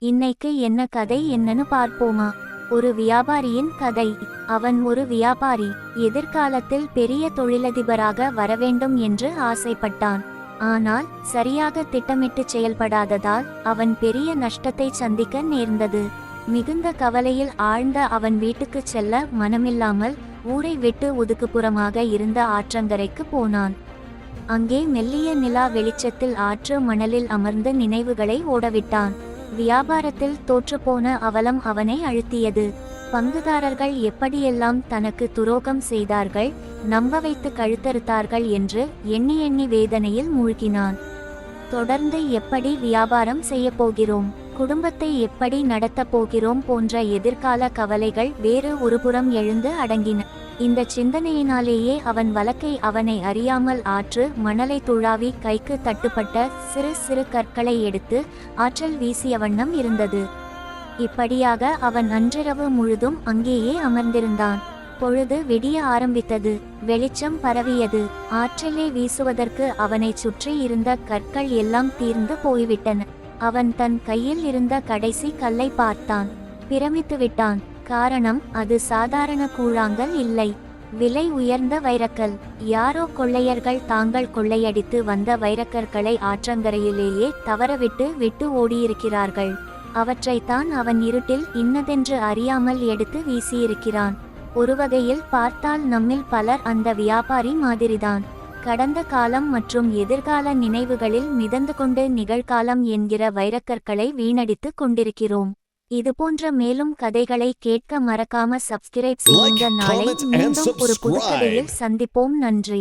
இன்னைக்கு என்ன கதை என்னன்னு பார்ப்போமா? ஒரு வியாபாரியின் கதை. அவன் ஒரு வியாபாரி. எதிர்காலத்தில் பெரிய தொழிலதிபராக வரவேண்டும் என்று ஆசைப்பட்டான். ஆனால் சரியாக திட்டமிட்டு செயல்படாததால் அவன் பெரிய நஷ்டத்தை சந்திக்க நேர்ந்தது. மிகுந்த கவலையில் ஆழ்ந்த அவன் வீட்டுக்கு செல்ல மனமில்லாமல் ஊரை விட்டு ஒதுக்குப்புறமாக இருந்த ஆற்றங்கரைக்கு போனான். அங்கே மெல்லிய நிலா வெளிச்சத்தில் ஆற்று மணலில் அமர்ந்து நினைவுகளை ஓடவிட்டான். வியாபாரத்தில் தோற்றுப்போன அவலம் அவனை அழுத்தியது. பங்குதாரர்கள் எப்படியெல்லாம் தனக்கு துரோகம் செய்தார்கள், நம்ப வைத்து கழுத்தறுத்தார்கள் என்று எண்ணி எண்ணி வேதனையில் மூழ்கினான். தொடர்ந்து எப்படி வியாபாரம் செய்ய போகிறோம், குடும்பத்தை எப்படி நடத்தப் போகிறோம் போன்ற எதிர்கால கவலைகள் வேறு ஒருபுறம் எழுந்து அடங்கின. இந்த சிந்தனையினாலேயே அவன் வழக்கை அவனை அறியாமல் ஆற்று மணலை துழாவி கைக்கு தட்டுப்பட்ட சிறு சிறு கற்களை எடுத்து ஆற்றல் வீசிய வண்ணம் இருந்தது. இப்படியாக அவன் அன்றிரவு முழுதும் அங்கேயே அமர்ந்திருந்தான். பொழுது விடிய ஆரம்பித்தது. வெளிச்சம் பரவியது. ஆற்றிலே வீசுவதற்கு அவனை சுற்றி இருந்த கற்கள் எல்லாம் தீர்ந்து போய்விட்டன. அவன் தன் கையில் இருந்த கடைசி கல்லை பார்த்தான். பிரமித்து விட்டான். காரணம், அது சாதாரண கூழாங்கல் இல்லை, விலை உயர்ந்த வைரக்கல். யாரோ கொள்ளையர்கள் தாங்கள் கொள்ளையடித்து வந்த வைரக்கற்களை ஆற்றங்கரையிலேயே விட்டு ஓடியிருக்கிறார்கள். அவற்றைத்தான் அவன் இருட்டில் இன்னதென்று அறியாமல் எடுத்து வீசியிருக்கிறான். ஒரு வகையில் பார்த்தால் நம்மில் பலர் அந்த வியாபாரி மாதிரிதான். கடந்த காலம் மற்றும் எதிர்கால நினைவுகளில் மிதந்து கொண்டு நிகழ்காலம் என்கிற வைரக்கற்களை வீணடித்து கொண்டிருக்கிறோம். இதுபோன்ற மேலும் கதைகளை கேட்க மறக்காம சப்ஸ்கிரைப் செய்யுங்க. நாளை மீண்டும் ஒரு புது கதையில் சந்திப்போம். நன்றி.